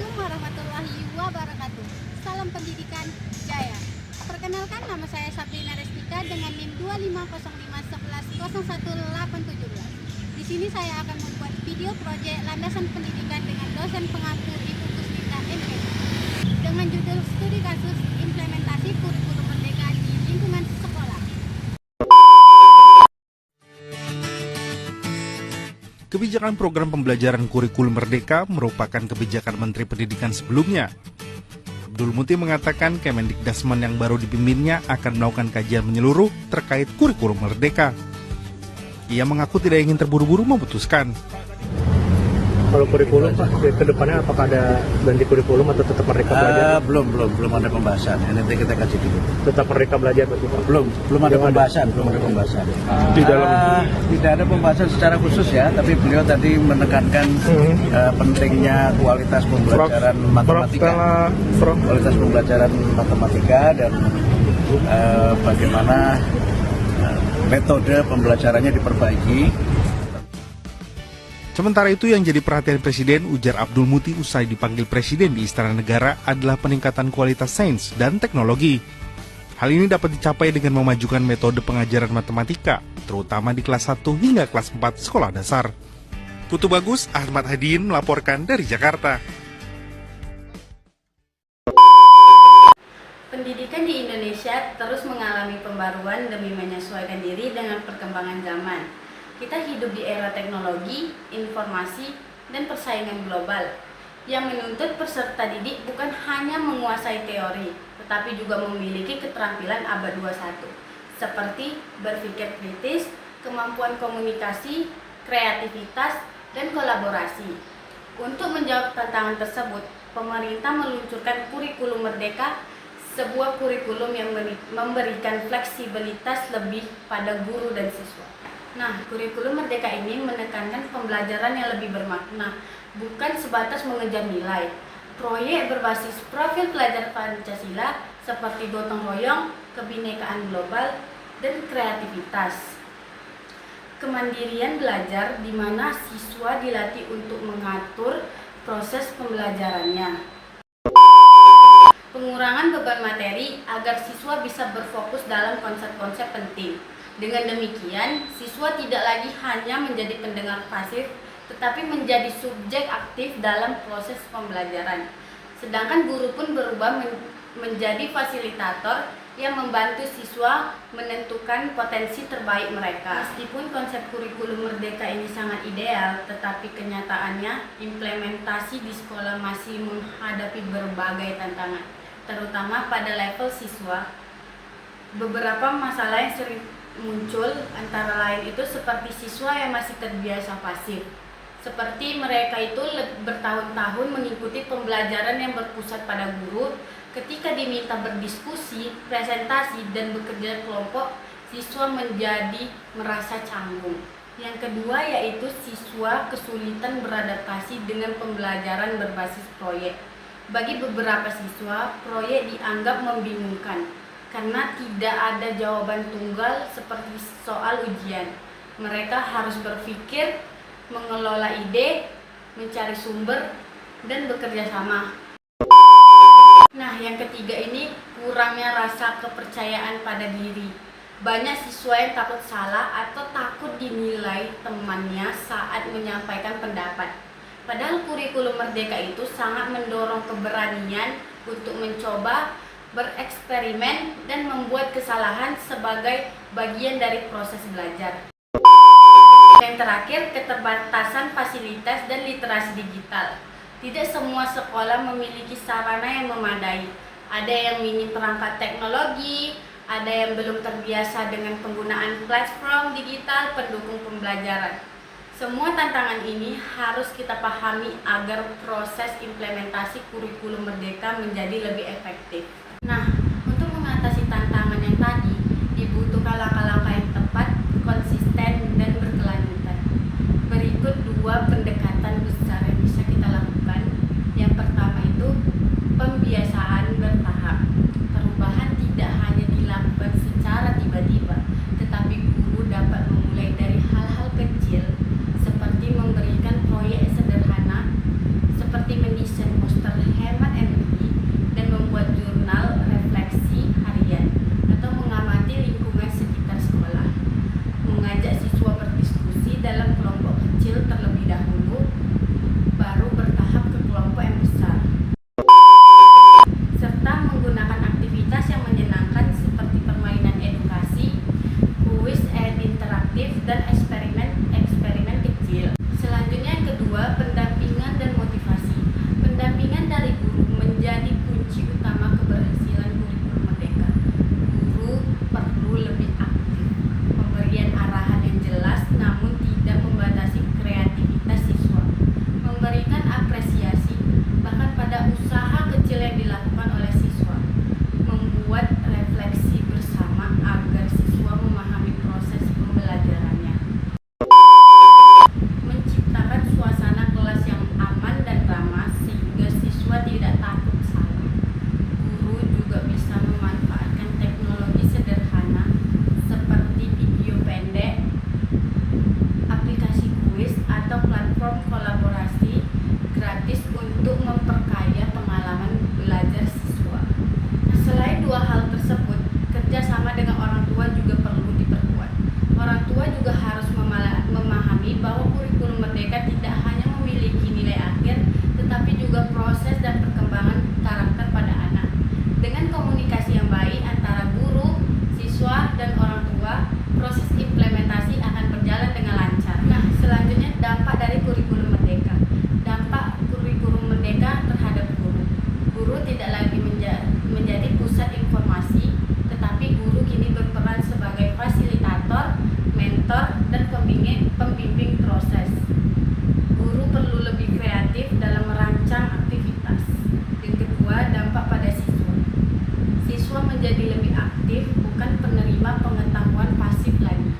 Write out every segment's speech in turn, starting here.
Assalamualaikum warahmatullahi wabarakatuh. Salam pendidikan Jaya. Perkenalkan, nama saya Sabrina Restika dengan NIM 250511011817. Di sini saya akan membuat video proyek landasan pendidikan dengan dosen pengampu Ibu Kusnita MP dengan judul studi kasus implementasi kurikulum merdeka di lingkungan sekolah. Kebijakan program pembelajaran kurikulum merdeka merupakan kebijakan Menteri Pendidikan sebelumnya. Abdul Muti mengatakan Kemendikdasmen yang baru dipimpinnya akan melakukan kajian menyeluruh terkait kurikulum merdeka. Ia mengaku tidak ingin terburu-buru memutuskan. Kalau kurikulum Pak, ke depannya apakah ada ganti kurikulum atau tetap merdeka belajar? Belum ada pembahasan. Nanti kita kasih dulu. Tetap merdeka belajar berarti Pak? Belum ada pembahasan. Di dalam tidak ada pembahasan secara khusus ya, tapi beliau tadi menekankan pentingnya kualitas pembelajaran matematika. Kualitas pembelajaran matematika dan bagaimana metode pembelajarannya diperbaiki. Sementara itu yang jadi perhatian Presiden, ujar Abdul Muti usai dipanggil Presiden di Istana Negara adalah peningkatan kualitas sains dan teknologi. Hal ini dapat dicapai dengan memajukan metode pengajaran matematika, terutama di kelas 1 hingga kelas 4 sekolah dasar. Putu Bagus, Ahmad Hadiin melaporkan dari Jakarta. Pendidikan di Indonesia terus mengalami pembaruan demi menyesuaikan diri dengan perkembangan zaman. Kita hidup di era teknologi, informasi, dan persaingan global yang menuntut peserta didik bukan hanya menguasai teori, tetapi juga memiliki keterampilan abad 21, seperti berpikir kritis, kemampuan komunikasi, kreativitas, dan kolaborasi. Untuk menjawab tantangan tersebut, pemerintah meluncurkan kurikulum merdeka, sebuah kurikulum yang memberikan fleksibilitas lebih pada guru dan siswa. Nah, kurikulum merdeka ini menekankan pembelajaran yang lebih bermakna, bukan sebatas mengejar nilai. Proyek berbasis profil pelajar Pancasila seperti gotong royong, kebinekaan global, dan kreativitas. Kemandirian belajar di mana siswa dilatih untuk mengatur proses pembelajarannya. Pengurangan beban materi agar siswa bisa berfokus dalam konsep-konsep penting. Dengan demikian, siswa tidak lagi hanya menjadi pendengar pasif, tetapi menjadi subjek aktif dalam proses pembelajaran. Sedangkan guru pun berubah menjadi fasilitator yang membantu siswa menentukan potensi terbaik mereka. Meskipun konsep kurikulum merdeka ini sangat ideal, tetapi kenyataannya implementasi di sekolah masih menghadapi berbagai tantangan, terutama pada level siswa. Beberapa masalah yang sering muncul antara lain itu seperti siswa yang masih terbiasa pasif, seperti mereka itu bertahun-tahun mengikuti pembelajaran yang berpusat pada guru. Ketika diminta berdiskusi, presentasi, dan bekerja kelompok, siswa menjadi merasa canggung. Yang kedua yaitu siswa kesulitan beradaptasi dengan pembelajaran berbasis proyek. Bagi beberapa siswa, proyek dianggap membingungkan karena tidak ada jawaban tunggal seperti soal ujian. Mereka harus berpikir, mengelola ide, mencari sumber, dan bekerja sama. Nah, yang ketiga ini kurangnya rasa kepercayaan pada diri. Banyak siswa yang takut salah atau takut dinilai temannya saat menyampaikan pendapat. Padahal kurikulum merdeka itu sangat mendorong keberanian untuk mencoba, bereksperimen, dan membuat kesalahan sebagai bagian dari proses belajar. Yang terakhir, keterbatasan fasilitas dan literasi digital. Tidak semua sekolah memiliki sarana yang memadai. Ada yang minim perangkat teknologi, ada yang belum terbiasa dengan penggunaan platform digital pendukung pembelajaran. Semua tantangan ini harus kita pahami agar proses implementasi kurikulum merdeka menjadi lebih efektif. Nah, untuk mengatasi tantangan yang tadi, dibutuhkan langkah-langkah yang tepat, konsisten, dan berkelanjutan. Berikut 2 pendekatan besar yang bisa kita lakukan. Yang pertama itu pembiasaan bertahap. Perubahan tidak hanya dilakukan secara tiba-tiba, tetapi guru dapat memulai dari hal-hal kecil, seperti memberikan proyek sederhana, seperti mendesain poster untuk memperkaya pengalaman belajar siswa. Selain dua hal tersebut, kerjasama dengan orang tua juga perlu diperkuat. Orang tua juga harus memahami bahwa kurikulum merdeka tidak hanya memiliki nilai akhir, tetapi juga proses dan perkembangan karakter pada anak. Dengan komunikasi yang baik antara guru, siswa, dan orang tua, proses implementasi akan berjalan dengan lancar. Nah, selanjutnya dampak dari kurikulum merdeka. Dampak kurikulum merdeka terhadap guru. Guru tidak lagi menjadi pusat informasi, tetapi guru kini berperan sebagai fasilitator, mentor, dan pembimbing proses. Guru perlu lebih kreatif dalam merancang aktivitas. Yang kedua, dampak pada siswa. Siswa menjadi lebih aktif, bukan penerima pengetahuan pasif lagi.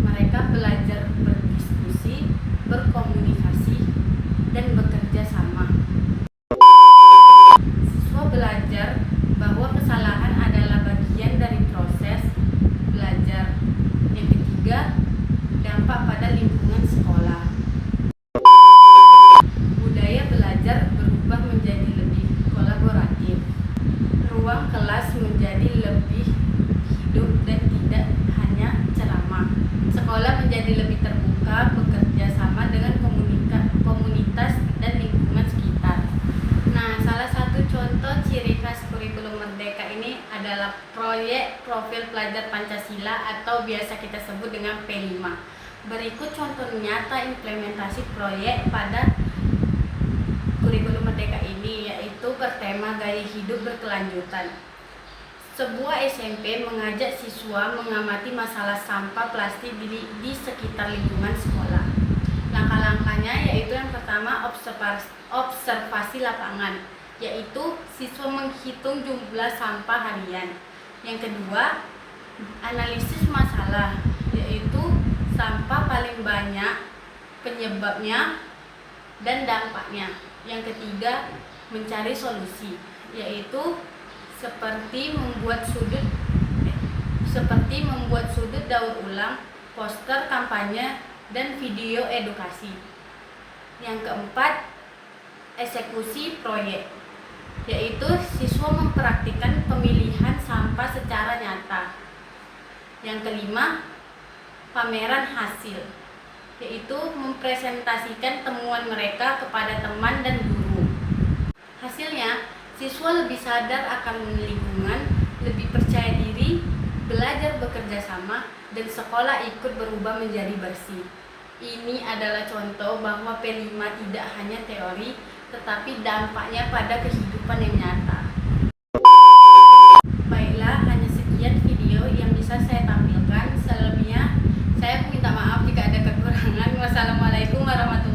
Mereka belajar berdiskusi, berkomunikasi, dan bekerja sama. Siswa belajar bahwa kesalahan adalah bagian dari proses belajar. Yang ketiga, dampak pada lingkungan sekolah. Budaya belajar berubah menjadi lebih kolaboratif. Ruang kelas menjadi lebih hidup dan tidak hanya ceramah. Sekolah menjadi lebih terbuka, bekerja sama dengan komunitas dan lingkungan sekitar. Nah, salah satu contoh ciri khas kurikulum merdeka ini adalah proyek profil pelajar Pancasila atau biasa kita sebut dengan P5. Berikut contoh nyata implementasi proyek pada kurikulum merdeka ini, yaitu bertema gaya hidup berkelanjutan. Sebuah SMP mengajak siswa mengamati masalah sampah plastik di sekitar lingkungan sekolah. Langkah-langkahnya yaitu yang pertama observasi lapangan, yaitu siswa menghitung jumlah sampah harian. Yang kedua, analisis masalah, yaitu sampah paling banyak, penyebabnya, dan dampaknya. Yang ketiga, mencari solusi, yaitu seperti membuat sudut daur ulang, poster kampanye, dan video edukasi. Yang keempat, eksekusi proyek, yaitu siswa mempraktikkan pemilihan sampah secara nyata. Yang kelima, pameran hasil, yaitu mempresentasikan temuan mereka kepada teman dan guru. Hasilnya, siswa lebih sadar akan lingkungan, lebih percaya diri, belajar bekerja sama, dan sekolah ikut berubah menjadi bersih. Ini adalah contoh bahwa P5 tidak hanya teori, tetapi dampaknya pada kehidupan yang nyata. Baiklah, hanya sekian video yang bisa saya tampilkan. Selebihnya, saya minta maaf jika ada kekurangan. Wassalamualaikum warahmatullahi wabarakatuh.